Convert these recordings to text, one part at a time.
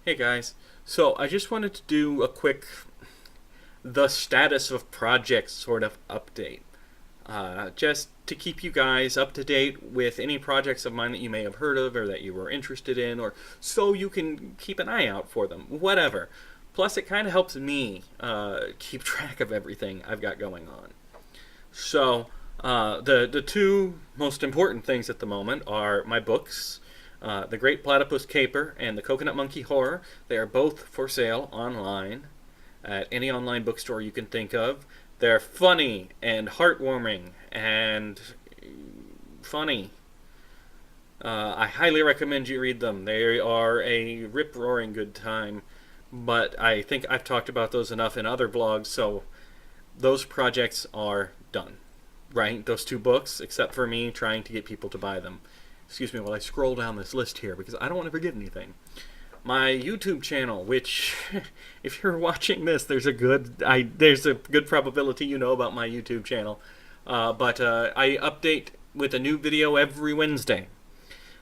Hey guys, so I just wanted to do a quick the status of projects sort of update. Just to keep you guys up to date with any projects of mine that you may have heard of or that you were interested in, or so you can keep an eye out for them, whatever. Plus, it kind of helps me keep track of everything I've got going on. So, the two most important things at the moment are my books, The Great Platypus Caper and The Coconut Monkey Horror. They are both for sale online at any online bookstore you can think of. They're funny and heartwarming and funny. I highly recommend you read them. They are a rip roaring good time, but I think I've talked about those enough in other blogs, so those projects are done. Right? Those two books, except for me trying to get people to buy them. Excuse me while I scroll down this list here because I don't want to forget anything. My YouTube channel, which, if you're watching this, there's a good probability you know about my YouTube channel. But I update with a new video every Wednesday.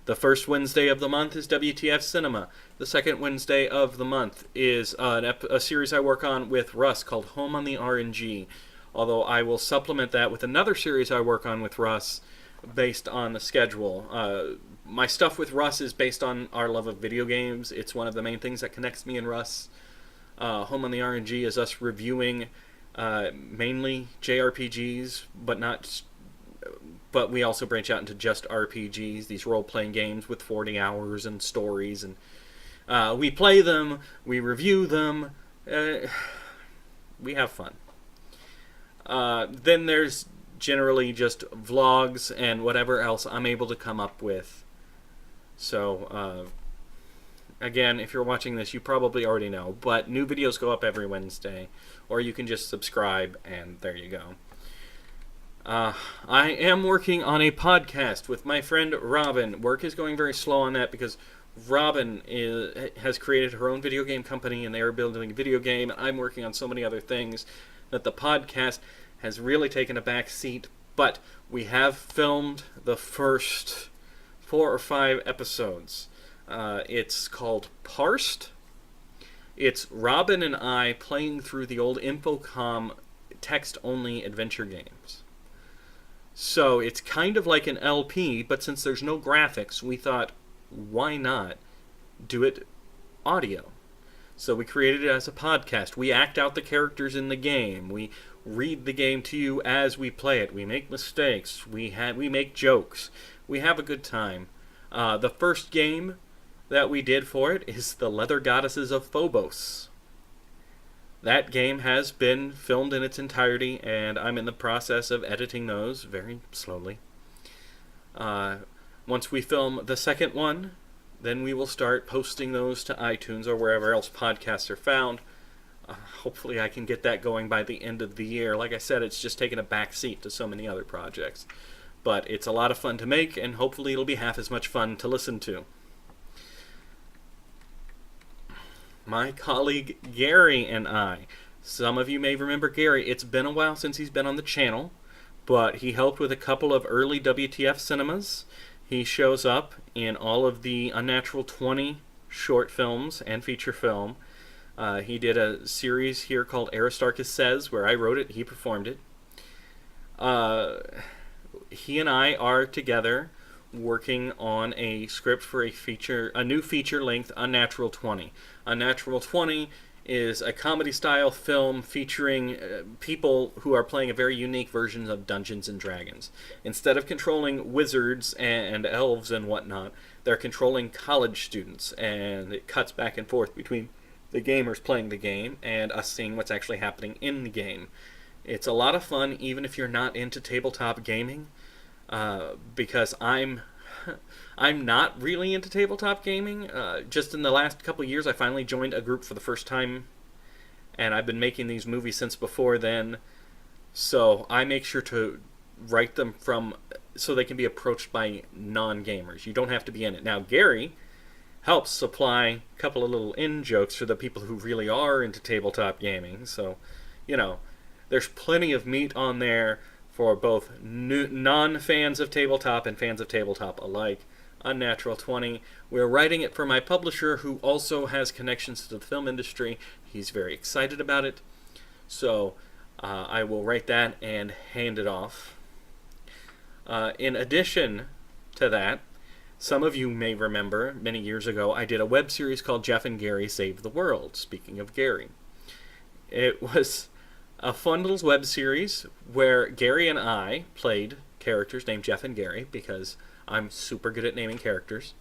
The first Wednesday of the month is WTF Cinema. The second Wednesday of the month is a series I work on with Russ called Home on the RNG. Although I will supplement that with another series I work on with Russ based on the schedule. My stuff with Russ is based on our love of video games. It's one of the main things that connects me and Russ. Home on the RNG is us reviewing mainly JRPGs, but we also branch out into just RPGs, these role-playing games with 40 hours and stories, and we play them, we review them, we have fun. Then there's generally just vlogs and whatever else I'm able to come up with. So, again, if you're watching this, you probably already know, but new videos go up every Wednesday, or you can just subscribe, and there you go. I am working on a podcast with my friend Robin. Work is going very slow on that because Robin has created her own video game company, and they are building a video game, and I'm working on so many other things that the podcast has really taken a back seat, but we have filmed the first 4 or 5 episodes. It's called Parsed. It's Robin and I playing through the old Infocom text-only adventure games. So it's kind of like an LP, but since there's no graphics, we thought, why not do it audio? So we created it as a podcast. We act out the characters in the game. We read the game to you as we play it. We make mistakes. We make jokes. We have a good time. The first game that we did for it is The Leather Goddesses of Phobos. That game has been filmed in its entirety, and I'm in the process of editing those very slowly. Once we film the second one, then we will start posting those to iTunes or wherever else podcasts are found. Hopefully I can get that going by the end of the year. Like I said, it's just taken a back seat to so many other projects. But it's a lot of fun to make, and hopefully it'll be half as much fun to listen to. My colleague Gary and I. Some of you may remember Gary. It's been a while since he's been on the channel, but he helped with a couple of early WTF cinemas. He shows up in all of the Unnatural 20 short films and feature film. He did a series here called Aristarchus Says, where I wrote it, he performed it. He and I are together working on a script for a new feature-length Unnatural 20. Unnatural 20 is a comedy-style film featuring people who are playing a very unique version of Dungeons and Dragons. Instead of controlling wizards and elves and whatnot, they're controlling college students, and it cuts back and forth between the gamers playing the game and us seeing what's actually happening in the game. It's a lot of fun, even if you're not into tabletop gaming, because I'm not really into tabletop gaming. Just in the last couple of years, I finally joined a group for the first time, and I've been making these movies since before then, so I make sure to write them so they can be approached by non-gamers. You don't have to be in it. Now, Gary helps supply a couple of little in-jokes for the people who really are into tabletop gaming, so, there's plenty of meat on there for both non-fans of tabletop and fans of tabletop alike. Unnatural 20. We're writing it for my publisher, who also has connections to the film industry. He's very excited about it. So I will write that and hand it off. In addition to that, some of you may remember, many years ago, I did a web series called Jeff and Gary Save the World, speaking of Gary. It was a fun little web series where Gary and I played characters named Jeff and Gary, because I'm super good at naming characters.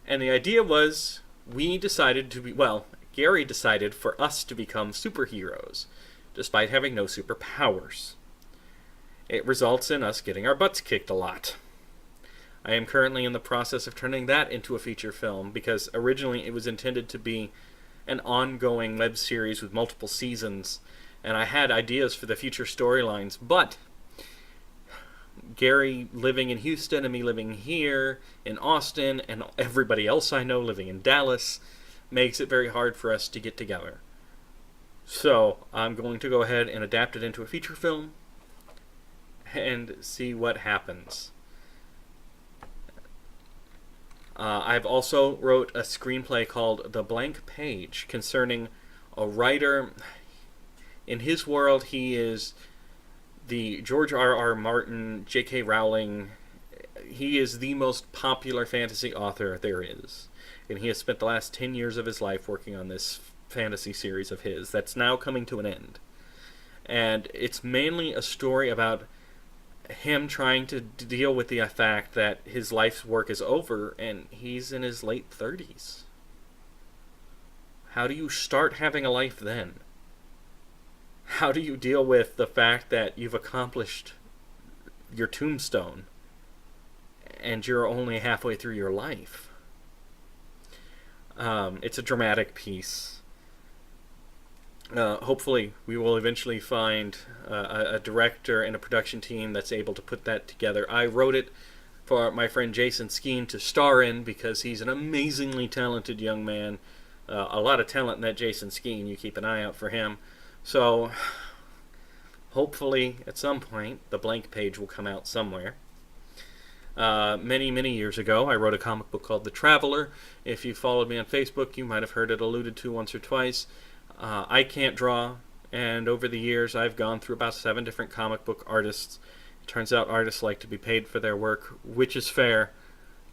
And the idea was, we decided to be, well, Gary decided for us to become superheroes, despite having no superpowers. It results in us getting our butts kicked a lot. I am currently in the process of turning that into a feature film, because originally it was intended to be an ongoing web series with multiple seasons, and I had ideas for the future storylines, but Gary living in Houston and me living here in Austin and everybody else I know living in Dallas makes it very hard for us to get together. So I'm going to go ahead and adapt it into a feature film and see what happens. I've also wrote a screenplay called The Blank Page, concerning a writer. In his world, he is the George R.R. Martin, J.K. Rowling. He is the most popular fantasy author there is. And he has spent the last 10 years of his life working on this fantasy series of his that's now coming to an end. And it's mainly a story about him trying to deal with the fact that his life's work is over and he's in his late 30s. How do you start having a life then? How do you deal with the fact that you've accomplished your tombstone and you're only halfway through your life? It's a dramatic piece. Hopefully we will eventually find a director and a production team that's able to put that together. I wrote it for my friend Jason Skeen to star in, because he's an amazingly talented young man. A lot of talent in that Jason Skeen. You keep an eye out for him. So hopefully at some point The Blank Page will come out somewhere. Many years ago, I wrote a comic book called The Traveler. If you followed me on Facebook, you might have heard it alluded to once or twice. I can't draw, and over the years I've gone through about 7 different comic book artists. It turns out artists like to be paid for their work, which is fair.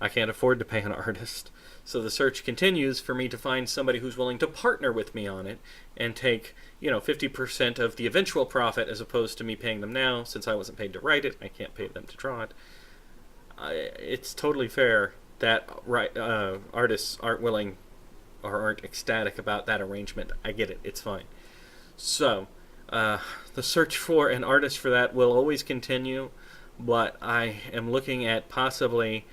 I can't afford to pay an artist. So the search continues for me to find somebody who's willing to partner with me on it and take, 50% of the eventual profit, as opposed to me paying them now. Since I wasn't paid to write it, I can't pay them to draw it. It's totally fair that artists aren't willing or aren't ecstatic about that arrangement. I get it. It's fine. So, the search for an artist for that will always continue, but I am looking at possibly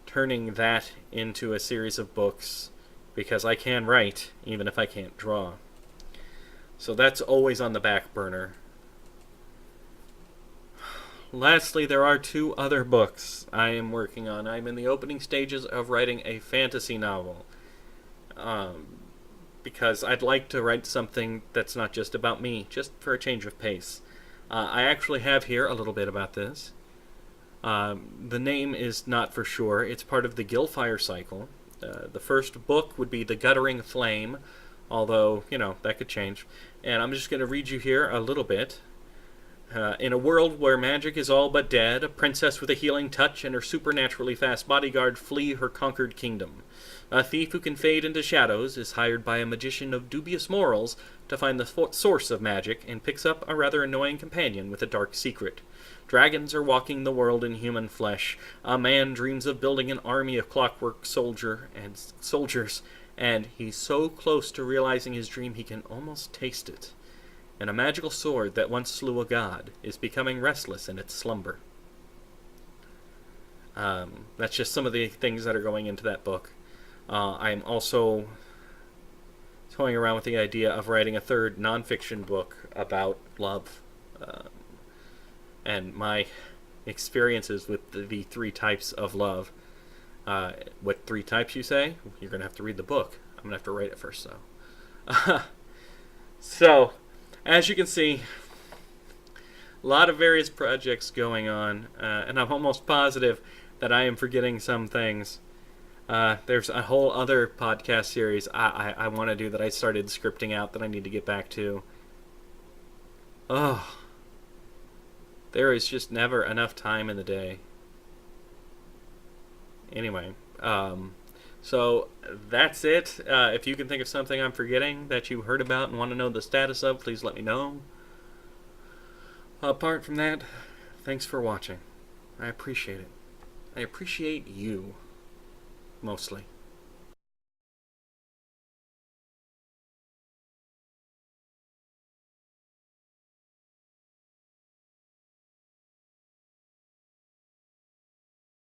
turning that into a series of books, because I can write, even if I can't draw. So that's always on the back burner. Lastly, there are 2 other books I am working on. I'm in the opening stages of writing a fantasy novel. Because I'd like to write something that's not just about me, just for a change of pace. I actually have here a little bit about this. The name is not for sure. It's part of the Gilfire cycle. The first book would be The Guttering Flame, although, that could change. And I'm just going to read you here a little bit. In a world where magic is all but dead, a princess with a healing touch and her supernaturally fast bodyguard flee her conquered kingdom. A thief who can fade into shadows is hired by a magician of dubious morals to find the source of magic, and picks up a rather annoying companion with a dark secret. Dragons are walking the world in human flesh. A man dreams of building an army of clockwork soldiers, and he's so close to realizing his dream he can almost taste it. And a magical sword that once slew a god is becoming restless in its slumber. That's just some of the things that are going into that book. I'm also toying around with the idea of writing a 3rd nonfiction book about love, and my experiences with the 3 types of love. What 3 types, you say? You're going to have to read the book. I'm going to have to write it first, though. So, as you can see, a lot of various projects going on, and I'm almost positive that I am forgetting some things. There's a whole other podcast series I want to do that I started scripting out that I need to get back to. Oh, there is just never enough time in the day. Anyway, so that's it. If you can think of something I'm forgetting that you heard about and want to know the status of, please let me know. Apart from that, thanks for watching. I appreciate it. I appreciate you, mostly.